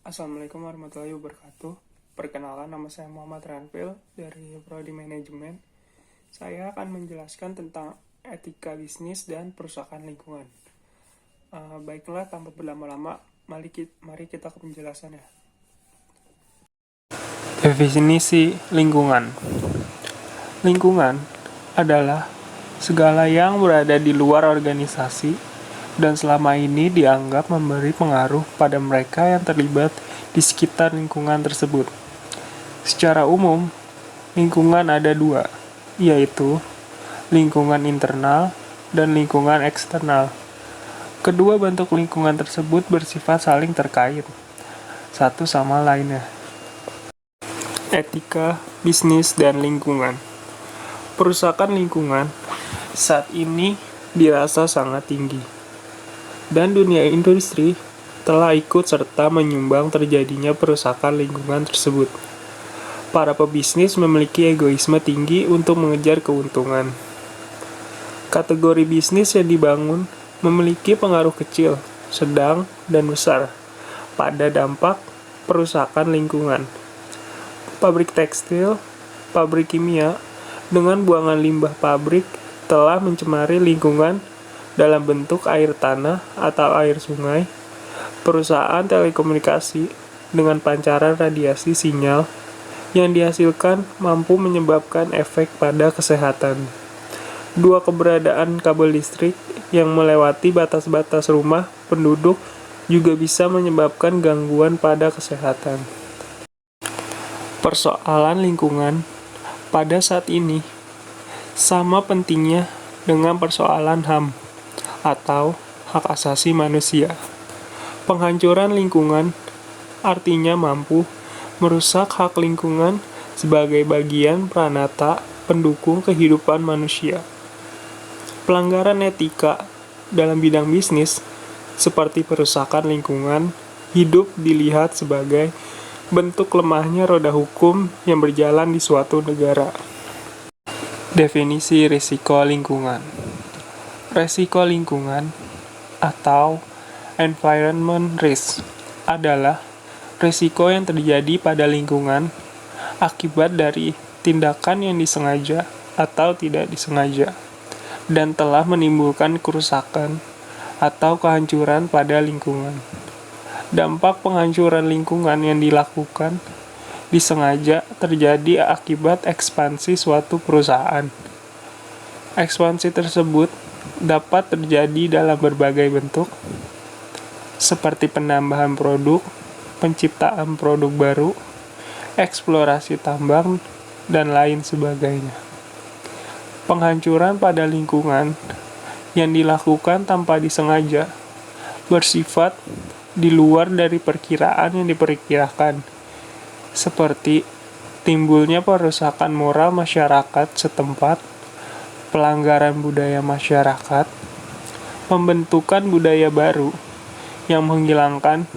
Assalamualaikum warahmatullahi wabarakatuh. Perkenalkan, nama saya Muhammad Ranfil dari Prodi Manajemen. Saya akan menjelaskan tentang etika bisnis dan perusahaan lingkungan. Baiklah, tanpa berlama-lama, mari kita ke penjelasannya. Definisi lingkungan. Lingkungan adalah segala yang berada di luar organisasi dan selama ini dianggap memberi pengaruh pada mereka yang terlibat di sekitar lingkungan tersebut. Secara umum, lingkungan ada dua, yaitu lingkungan internal dan lingkungan eksternal. Kedua bentuk lingkungan tersebut bersifat saling terkait, satu sama lainnya. Etika, bisnis, dan lingkungan. Perusahaan lingkungan saat ini dirasa sangat tinggi, dan dunia industri telah ikut serta menyumbang terjadinya perusahaan lingkungan tersebut. Para pebisnis memiliki egoisme tinggi untuk mengejar keuntungan. Kategori bisnis yang dibangun memiliki pengaruh kecil, sedang, dan besar pada dampak perusahaan lingkungan. Pabrik tekstil, pabrik kimia, dengan buangan limbah pabrik telah mencemari lingkungan dalam bentuk air tanah atau air sungai. Perusahaan telekomunikasi dengan pancaran radiasi sinyal yang dihasilkan mampu menyebabkan efek pada kesehatan. Dua, keberadaan kabel listrik yang melewati batas-batas rumah penduduk juga bisa menyebabkan gangguan pada kesehatan. Persoalan lingkungan pada saat ini sama pentingnya dengan persoalan HAM atau hak asasi manusia. Penghancuran lingkungan artinya mampu merusak hak lingkungan sebagai bagian pranata pendukung kehidupan manusia. Pelanggaran etika dalam bidang bisnis seperti perusahaan lingkungan hidup dilihat sebagai bentuk lemahnya roda hukum yang berjalan di suatu negara. Definisi risiko lingkungan. Risiko lingkungan atau environment risk adalah risiko yang terjadi pada lingkungan akibat dari tindakan yang disengaja atau tidak disengaja dan telah menimbulkan kerusakan atau kehancuran pada lingkungan. Dampak penghancuran lingkungan yang dilakukan disengaja terjadi akibat ekspansi suatu perusahaan. Ekspansi tersebut dapat terjadi dalam berbagai bentuk, seperti penambahan produk, penciptaan produk baru, eksplorasi tambang, dan lain sebagainya. Penghancuran pada lingkungan yang dilakukan tanpa disengaja bersifat di luar dari perkiraan yang diperkirakan, seperti timbulnya perusakan moral masyarakat setempat, pelanggaran budaya masyarakat, pembentukan budaya baru yang menghilangkan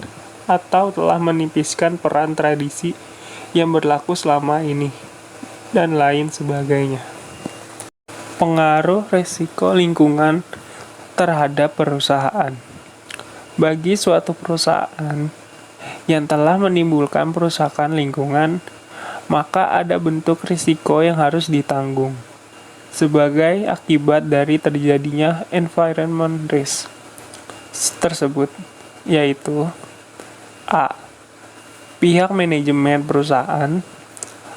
atau telah menipiskan peran tradisi yang berlaku selama ini, dan lain sebagainya. Pengaruh risiko lingkungan terhadap perusahaan. Bagi suatu perusahaan yang telah menimbulkan perusakan lingkungan, maka ada bentuk risiko yang harus ditanggung sebagai akibat dari terjadinya environment risk tersebut, yaitu A. Pihak manajemen perusahaan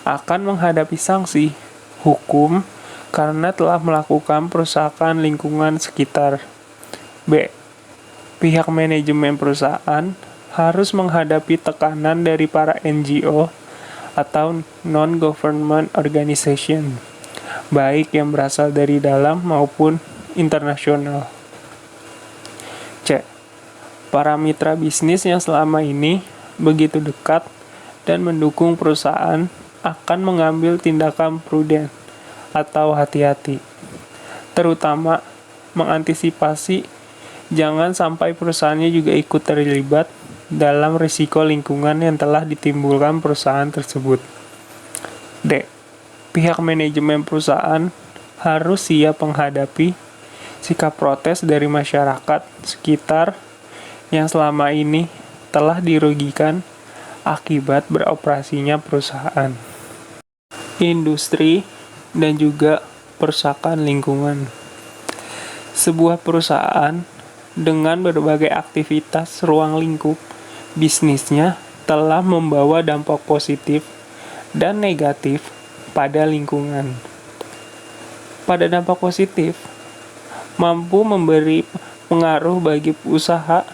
akan menghadapi sanksi hukum karena telah melakukan perusakan lingkungan sekitar. B. Pihak manajemen perusahaan harus menghadapi tekanan dari para NGO atau non-government organization, baik yang berasal dari dalam maupun internasional. C. Para mitra bisnis yang selama ini begitu dekat dan mendukung perusahaan akan mengambil tindakan prudent atau hati-hati, terutama mengantisipasi jangan sampai perusahaannya juga ikut terlibat dalam risiko lingkungan yang telah ditimbulkan perusahaan tersebut. D. Pihak manajemen perusahaan harus siap menghadapi sikap protes dari masyarakat sekitar yang selama ini telah dirugikan akibat beroperasinya perusahaan, industri, dan juga perusahaan lingkungan. Sebuah perusahaan dengan berbagai aktivitas ruang lingkup bisnisnya telah membawa dampak positif dan negatif pada lingkungan. Pada dampak positif, mampu memberi pengaruh bagi usaha,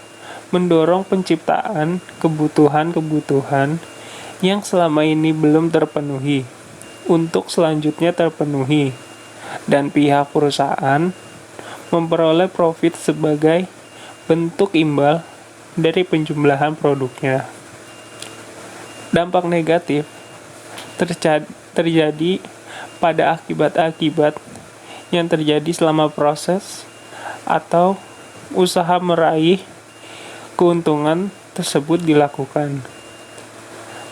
mendorong penciptaan kebutuhan-kebutuhan yang selama ini belum terpenuhi untuk selanjutnya terpenuhi, dan pihak perusahaan memperoleh profit sebagai bentuk imbal dari penjumlahan produknya. Dampak negatif terjadi pada akibat-akibat yang terjadi selama proses atau usaha meraih keuntungan tersebut dilakukan.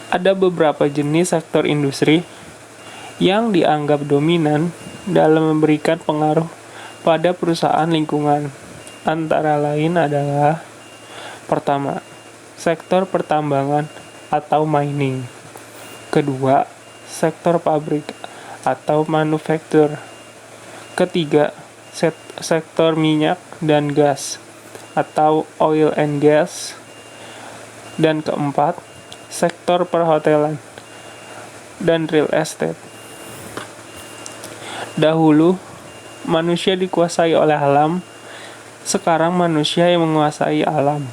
Ada beberapa jenis sektor industri yang dianggap dominan dalam memberikan pengaruh pada perusahaan lingkungan. Antara lain adalah: pertama, sektor pertambangan atau mining. Kedua, sektor pabrik atau manufaktur. Ketiga, sektor minyak dan gas atau oil and gas. Dan keempat, sektor perhotelan dan real estate. Dahulu, manusia dikuasai oleh alam, sekarang manusia yang menguasai alam.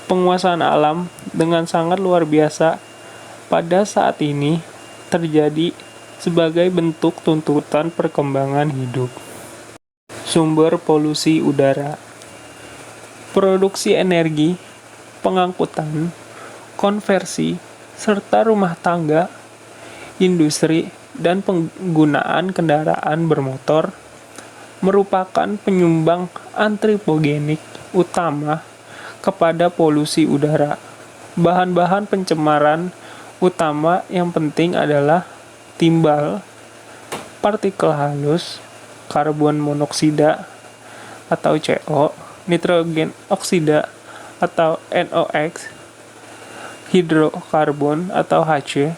Penguasaan alam dengan sangat luar biasa pada saat ini terjadi sebagai bentuk tuntutan perkembangan hidup. Sumber polusi udara, produksi energi, pengangkutan, konversi, serta rumah tangga, industri, dan penggunaan kendaraan bermotor merupakan penyumbang antropogenik utama kepada polusi udara. Bahan-bahan pencemaran utama yang penting adalah timbal, partikel halus, karbon monoksida atau CO, nitrogen oksida atau NOx, hidrokarbon atau HC,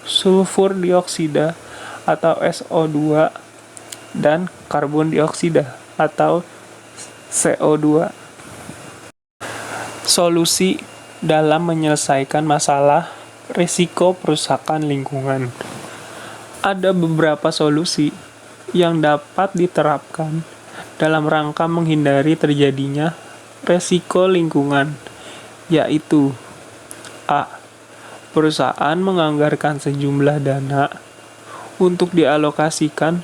sulfur dioksida atau SO2, dan karbon dioksida atau CO2. Solusi dalam menyelesaikan masalah risiko perusakan lingkungan. Ada beberapa solusi yang dapat diterapkan dalam rangka menghindari terjadinya risiko lingkungan, yaitu: A. Perusahaan menganggarkan sejumlah dana untuk dialokasikan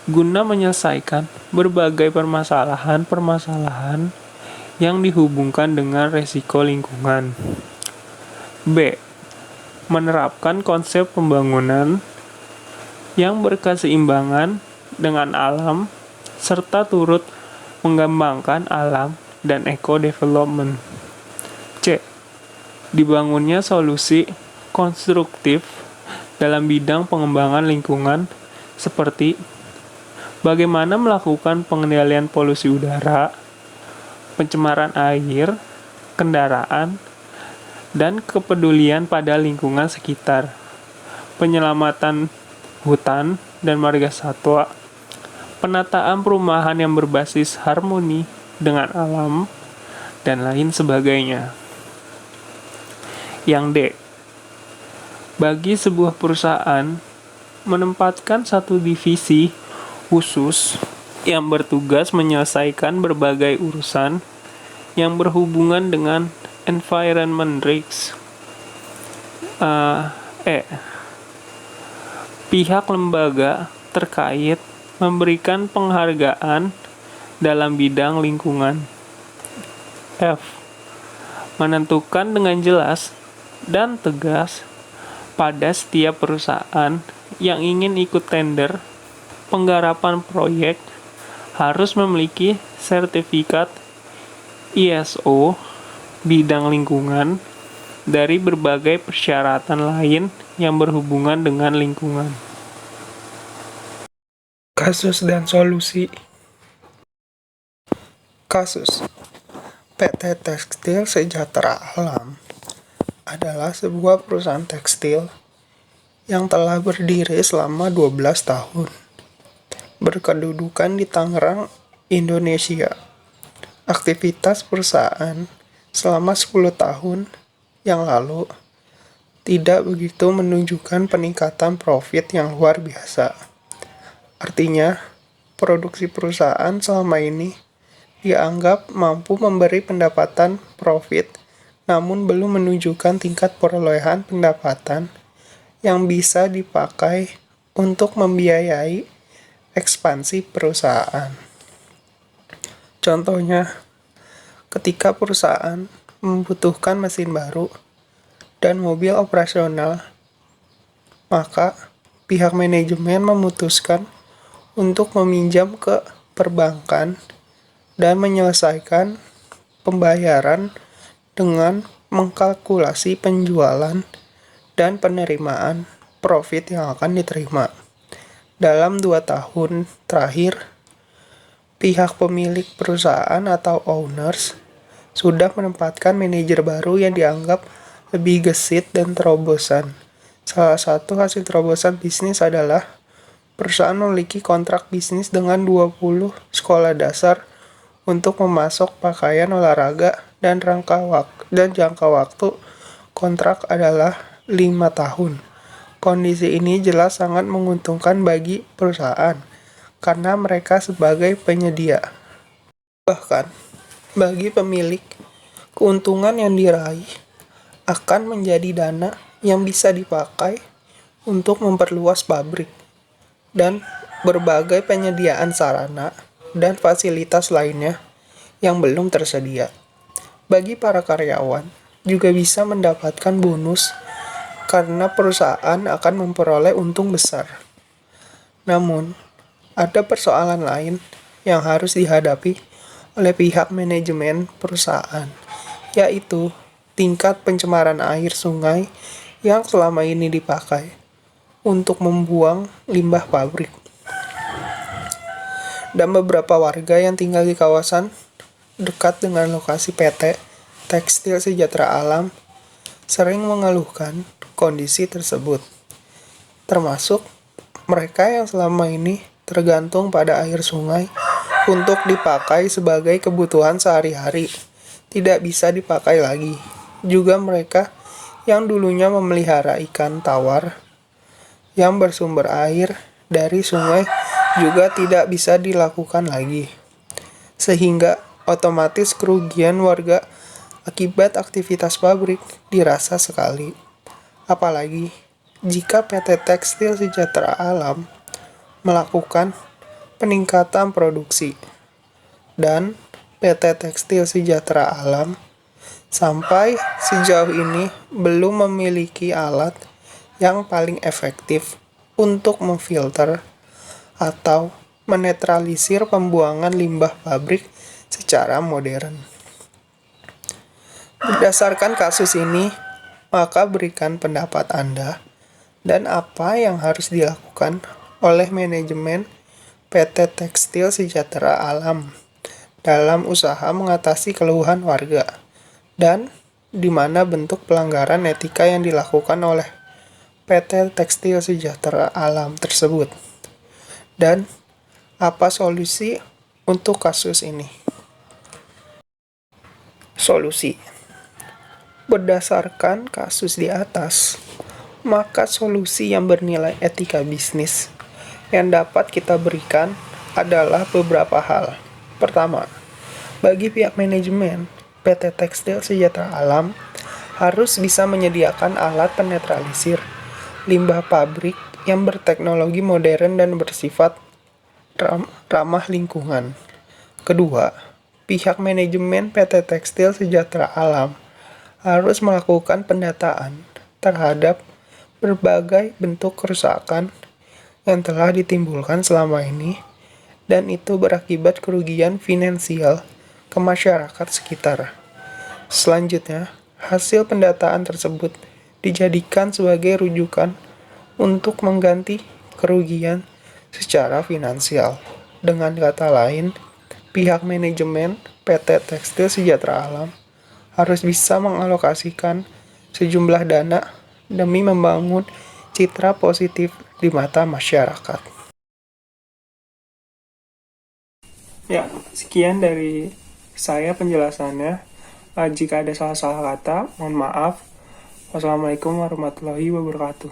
guna menyelesaikan berbagai permasalahan-permasalahan yang dihubungkan dengan risiko lingkungan. B. Menerapkan konsep pembangunan yang berkeseimbangan dengan alam serta turut mengembangkan alam dan eco-development. C. Dibangunnya solusi konstruktif dalam bidang pengembangan lingkungan seperti bagaimana melakukan pengendalian polusi udara, pencemaran air, kendaraan, dan kepedulian pada lingkungan sekitar, penyelamatan hutan dan marga satwa, penataan perumahan yang berbasis harmoni dengan alam, dan lain sebagainya. Yang D. Bagi sebuah perusahaan menempatkan satu divisi khusus yang bertugas menyelesaikan berbagai urusan yang berhubungan dengan environment risks. Pihak lembaga terkait memberikan penghargaan dalam bidang lingkungan. F. Menentukan dengan jelas dan tegas pada setiap perusahaan yang ingin ikut tender penggarapan proyek harus memiliki sertifikat ISO bidang lingkungan dari berbagai persyaratan lain yang berhubungan dengan lingkungan. Kasus dan solusi. Kasus PT Tekstil Sejahtera Alam adalah sebuah perusahaan tekstil yang telah berdiri selama 12 tahun, berkedudukan di Tangerang, Indonesia. Aktivitas perusahaan selama 10 tahun yang lalu tidak begitu menunjukkan peningkatan profit yang luar biasa. Artinya, produksi perusahaan selama ini dianggap mampu memberi pendapatan profit, namun belum menunjukkan tingkat perolehan pendapatan yang bisa dipakai untuk membiayai ekspansi perusahaan. Contohnya, ketika perusahaan membutuhkan mesin baru dan mobil operasional, maka pihak manajemen memutuskan untuk meminjam ke perbankan dan menyelesaikan pembayaran dengan mengkalkulasi penjualan dan penerimaan profit yang akan diterima. Dalam 2 tahun terakhir, pihak pemilik perusahaan atau owners sudah menempatkan manajer baru yang dianggap lebih gesit dan terobosan. Salah satu hasil terobosan bisnis adalah perusahaan memiliki kontrak bisnis dengan 20 sekolah dasar untuk memasok pakaian olahraga dan jangka waktu kontrak adalah 5 tahun. Kondisi ini jelas sangat menguntungkan bagi perusahaan karena mereka sebagai penyedia. Bahkan, bagi pemilik, keuntungan yang diraih akan menjadi dana yang bisa dipakai untuk memperluas pabrik dan berbagai penyediaan sarana dan fasilitas lainnya yang belum tersedia. Bagi para karyawan, juga bisa mendapatkan bonus karena perusahaan akan memperoleh untung besar. Namun, ada persoalan lain yang harus dihadapi oleh pihak manajemen perusahaan, yaitu tingkat pencemaran air sungai yang selama ini dipakai untuk membuang limbah pabrik. Dan beberapa warga yang tinggal di kawasan dekat dengan lokasi PT Tekstil Sejahtera Alam sering mengeluhkan kondisi tersebut, termasuk mereka yang selama ini tergantung pada air sungai untuk dipakai sebagai kebutuhan sehari-hari, tidak bisa dipakai lagi. Juga mereka yang dulunya memelihara ikan tawar yang bersumber air dari sungai juga tidak bisa dilakukan lagi, sehingga otomatis kerugian warga akibat aktivitas pabrik dirasa sekali. Apalagi jika PT Tekstil Sejahtera Alam melakukan peningkatan produksi dan PT Tekstil Sejahtera Alam sampai sejauh ini belum memiliki alat yang paling efektif untuk memfilter atau menetralisir pembuangan limbah pabrik secara modern. Berdasarkan kasus ini, maka berikan pendapat Anda dan apa yang harus dilakukan oleh manajemen PT Tekstil Sejahtera Alam dalam usaha mengatasi keluhan warga, dan di mana bentuk pelanggaran etika yang dilakukan oleh PT Tekstil Sejahtera Alam tersebut, dan apa solusi untuk kasus ini. Solusi. Berdasarkan kasus di atas, maka solusi yang bernilai etika bisnis yang dapat kita berikan adalah beberapa hal. Pertama, bagi pihak manajemen, PT Tekstil Sejahtera Alam harus bisa menyediakan alat penetralisir limbah pabrik yang berteknologi modern dan bersifat ramah lingkungan. Kedua, pihak manajemen PT Tekstil Sejahtera Alam harus melakukan pendataan terhadap berbagai bentuk kerusakan yang telah ditimbulkan selama ini, dan itu berakibat kerugian finansial ke masyarakat sekitar. Selanjutnya, hasil pendataan tersebut dijadikan sebagai rujukan untuk mengganti kerugian secara finansial. Dengan kata lain, pihak manajemen PT Tekstil Sejahtera Alam harus bisa mengalokasikan sejumlah dana demi membangun citra positif di mata masyarakat. Ya, sekian dari saya penjelasannya. Jika ada salah-salah kata, mohon maaf. Wassalamualaikum warahmatullahi wabarakatuh.